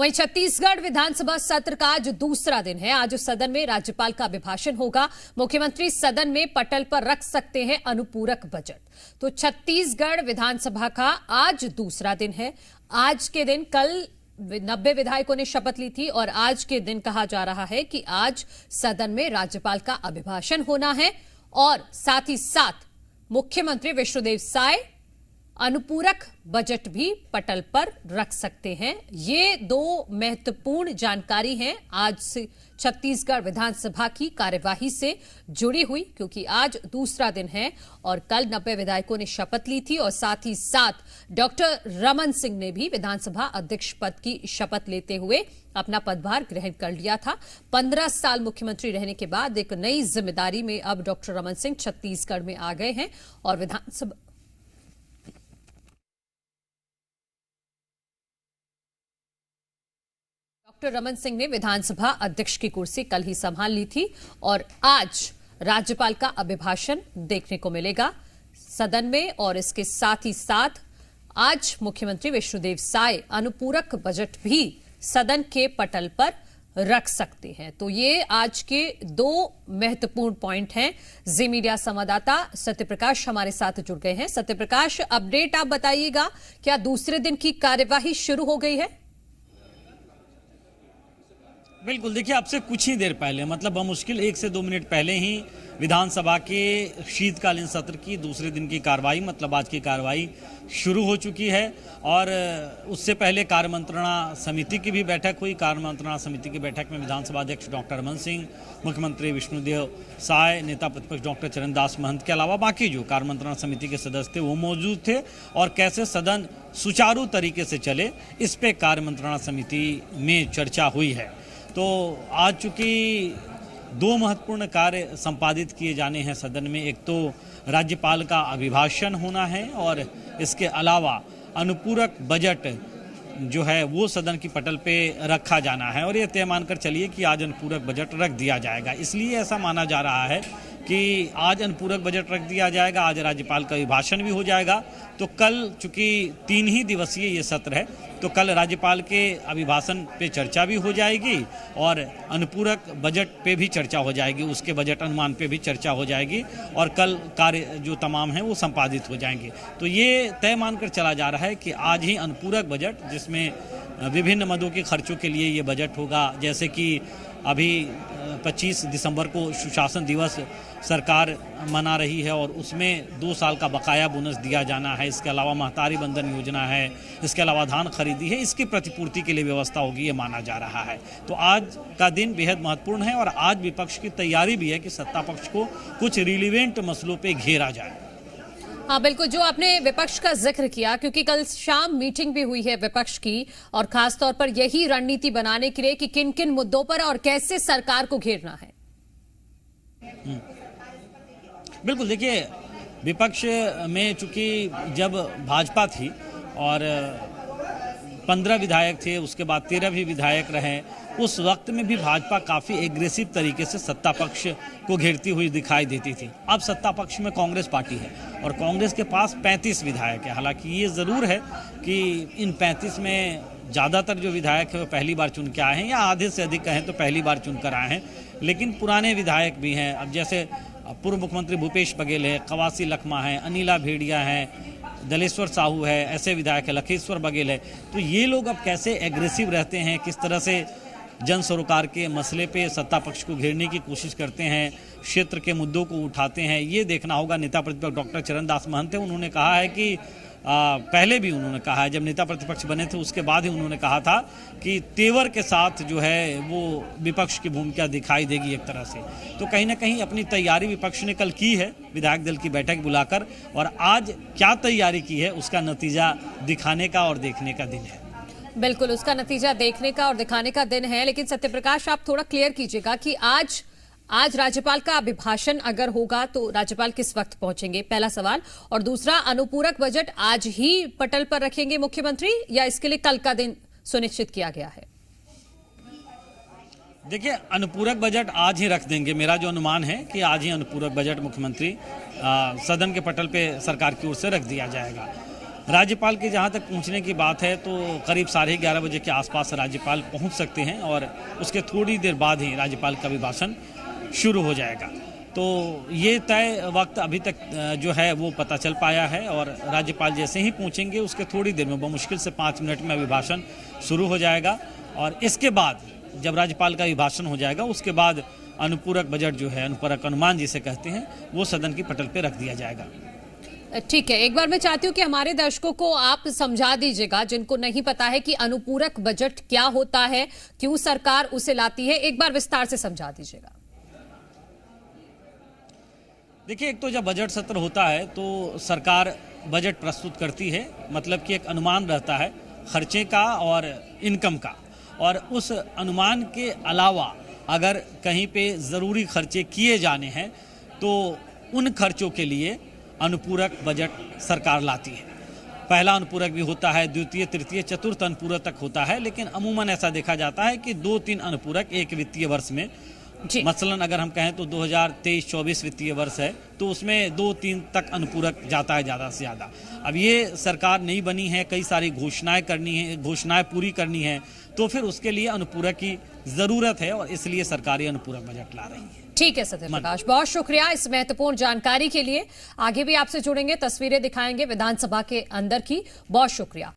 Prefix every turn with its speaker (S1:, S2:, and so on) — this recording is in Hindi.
S1: वहीं छत्तीसगढ़ विधानसभा सत्र का आज दूसरा दिन है। आज सदन में राज्यपाल का अभिभाषण होगा। मुख्यमंत्री सदन में पटल पर रख सकते हैं अनुपूरक बजट। तो छत्तीसगढ़ विधानसभा का आज दूसरा दिन है। आज के दिन कल 90 विधायकों ने शपथ ली थी और आज के दिन कहा जा रहा है कि आज सदन में राज्यपाल का अभिभाषण होना है और साथ ही साथ मुख्यमंत्री विष्णुदेव साय अनुपूरक बजट भी पटल पर रख सकते हैं। ये दो महत्वपूर्ण जानकारी हैं आज से छत्तीसगढ़ विधानसभा की कार्यवाही से जुड़ी हुई, क्योंकि आज दूसरा दिन है और कल 90 विधायकों ने शपथ ली थी और साथ ही साथ डॉक्टर रमन सिंह ने भी विधानसभा अध्यक्ष पद की शपथ लेते हुए अपना पदभार ग्रहण कर लिया था। 15 साल मुख्यमंत्री रहने के बाद एक नई जिम्मेदारी में अब डॉक्टर रमन सिंह छत्तीसगढ़ में आ गए हैं और विधानसभा डॉक्टर रमन सिंह ने विधानसभा अध्यक्ष की कुर्सी कल ही संभाल ली थी और आज राज्यपाल का अभिभाषण देखने को मिलेगा सदन में। और इसके साथ ही साथ आज मुख्यमंत्री विष्णुदेव साय अनुपूरक बजट भी सदन के पटल पर रख सकते हैं। तो ये आज के दो महत्वपूर्ण पॉइंट हैं। जी मीडिया संवाददाता सत्यप्रकाश हमारे साथ जुड़ गए हैं। सत्यप्रकाश, अपडेट आप बताइएगा, क्या दूसरे दिन की कार्यवाही शुरू हो गई है?
S2: बिल्कुल, देखिए अब से कुछ ही देर पहले, मतलब बमुश्किल 1 से 2 मिनट पहले ही विधानसभा के शीतकालीन सत्र की दूसरे दिन की कार्रवाई, मतलब आज की कार्रवाई शुरू हो चुकी है। और उससे पहले कार्य मंत्रणा समिति की भी बैठक हुई। कार्य मंत्रणा समिति की बैठक में विधानसभा अध्यक्ष डॉक्टर रमन सिंह, मुख्यमंत्री विष्णुदेव साय, नेता प्रतिपक्ष डॉक्टर चरणदास महंत के अलावा बाकी जो कार्य मंत्रणा समिति के सदस्य थे वो मौजूद थे। और कैसे सदन सुचारू तरीके से चले, इस पे कार्य मंत्रणा समिति में चर्चा हुई है। तो आज चूंकि दो महत्वपूर्ण कार्य संपादित किए जाने हैं सदन में, एक तो राज्यपाल का अभिभाषण होना है और इसके अलावा अनुपूरक बजट जो है वो सदन की पटल पे रखा जाना है। और ये तय मानकर चलिए कि आज अनुपूरक बजट रख दिया जाएगा। इसलिए ऐसा माना जा रहा है कि आज अनुपूरक बजट रख दिया जाएगा, आज राज्यपाल का अभिभाषण भी हो जाएगा। तो कल चूंकि 3 ही दिवसीय ये सत्र है, तो कल राज्यपाल के अभिभाषण पे चर्चा भी हो जाएगी और अनुपूरक बजट पे भी चर्चा हो जाएगी, उसके बजट अनुमान पे भी चर्चा हो जाएगी और कल कार्य जो तमाम हैं वो संपादित हो जाएंगे। तो ये तय मानकर चला जा रहा है कि आज ही अनुपूरक बजट, जिसमें विभिन्न मदों के खर्चों के लिए ये बजट होगा, जैसे कि अभी 25 दिसंबर को सुशासन दिवस सरकार मना रही है और उसमें 2 साल का बकाया बोनस दिया जाना है। इसके अलावा महतारी बंधन योजना है, इसके अलावा धान खरीदी है, इसकी प्रतिपूर्ति के लिए व्यवस्था होगी, ये माना जा रहा है। तो आज का दिन बेहद महत्वपूर्ण है और आज विपक्ष की तैयारी भी है कि सत्ता पक्ष को कुछ रिलीवेंट मसलों पे घेरा जाए।
S1: हाँ बिल्कुल, जो आपने विपक्ष का जिक्र किया, क्योंकि कल शाम मीटिंग भी हुई है विपक्ष की और खासतौर पर यही रणनीति बनाने के लिए कि किन किन मुद्दों पर और कैसे सरकार को घेरना है।
S2: बिल्कुल, देखिए विपक्ष में चूंकि जब भाजपा थी और 15 विधायक थे, उसके बाद 13 भी विधायक रहे, उस वक्त में भी भाजपा काफ़ी एग्रेसिव तरीके से सत्ता पक्ष को घेरती हुई दिखाई देती थी। अब सत्ता पक्ष में कांग्रेस पार्टी है और कांग्रेस के पास 35 विधायक है। हालांकि ये ज़रूर है कि इन 35 में ज़्यादातर जो विधायक है वो पहली बार चुन के आए हैं, या आधे से अधिक कहें तो पहली बार चुन कर आए हैं। लेकिन पुराने विधायक भी हैं। अब जैसे पूर्व मुख्यमंत्री भूपेश बघेल है, कवासी लखमा है, अनिला भेड़िया है, दलेश्वर साहू है, ऐसे विधायक है, लखेश्वर बघेल है। तो ये लोग अब कैसे एग्रेसिव रहते हैं, किस तरह से जन सरोकार के मसले पे सत्ता पक्ष को घेरने की कोशिश करते हैं, क्षेत्र के मुद्दों को उठाते हैं, ये देखना होगा। नेता प्रतिपक्ष डॉक्टर चरणदास महंत है, उन्होंने कहा है कि पहले भी उन्होंने कहा है, जब नेता प्रतिपक्ष बने थे उसके बाद ही उन्होंने कहा था कि तेवर के साथ जो है वो विपक्ष की भूमिका दिखाई देगी एक तरह से। तो कहीं ना कहीं अपनी तैयारी विपक्ष ने कल की है विधायक दल की बैठक बुलाकर, और आज क्या तैयारी की है उसका नतीजा दिखाने का और देखने का दिन है।
S1: बिल्कुल, उसका नतीजा देखने का और दिखाने का दिन है। लेकिन सत्यप्रकाश, आप थोड़ा क्लियर कीजिएगा कि आज राज्यपाल का अभिभाषण अगर होगा तो राज्यपाल किस वक्त पहुंचेंगे, पहला सवाल। और दूसरा, अनुपूरक बजट आज ही पटल पर रखेंगे मुख्यमंत्री या इसके लिए कल का दिन सुनिश्चित किया गया है?
S2: देखिए, अनुपूरक बजट आज ही रख देंगे। मेरा जो अनुमान है कि आज ही अनुपूरक बजट मुख्यमंत्री सदन के पटल पे सरकार की ओर से रख दिया जाएगा। राज्यपाल के जहां तक पहुंचने की बात है तो करीब 11:30 बजे के आसपास राज्यपाल पहुंच सकते हैं और उसके थोड़ी देर बाद ही राज्यपाल का अभिभाषण शुरू हो जाएगा। तो ये तय वक्त अभी तक जो है वो पता चल पाया है और राज्यपाल जैसे ही पहुंचेंगे उसके थोड़ी देर में मुश्किल से 5 मिनट में अभिभाषण शुरू हो जाएगा और इसके बाद जब राज्यपाल का अभिभाषण हो जाएगा उसके बाद अनुपूरक बजट जो है, अनुपूरक अनुमान जिसे कहते हैं, वो सदन की पटल पे रख दिया जाएगा।
S1: ठीक है, एक बार मैं चाहती हूँ कि हमारे दर्शकों को आप समझा दीजिएगा जिनको नहीं पता है कि अनुपूरक बजट क्या होता है, क्यों सरकार उसे लाती है, एक बार विस्तार से समझा दीजिएगा।
S2: देखिए, एक तो जब बजट सत्र होता है तो सरकार बजट प्रस्तुत करती है, मतलब कि एक अनुमान रहता है खर्चे का और इनकम का, और उस अनुमान के अलावा अगर कहीं पे ज़रूरी खर्चे किए जाने हैं तो उन खर्चों के लिए अनुपूरक बजट सरकार लाती है। पहला अनुपूरक भी होता है, द्वितीय, तृतीय, चतुर्थ अनुपूरक तक होता है, लेकिन अमूमन ऐसा देखा जाता है कि 2-3 अनुपूरक एक वित्तीय वर्ष में, मसलन अगर हम कहें तो 2023-24 वित्तीय वर्ष है तो उसमें 2-3 तक अनुपूरक जाता है ज़्यादा से ज़्यादा। अब ये सरकार नहीं बनी है, कई सारी घोषणाएं करनी है, घोषणाएं पूरी करनी है, तो फिर उसके लिए अनुपूरक की ज़रूरत है और इसलिए सरकार ये अनुपूरक बजट ला रही है।
S1: ठीक है सत्य प्रकाश, बहुत शुक्रिया इस महत्वपूर्ण जानकारी के लिए। आगे भी आपसे जुड़ेंगे, तस्वीरें दिखाएंगे विधानसभा के अंदर की। बहुत शुक्रिया।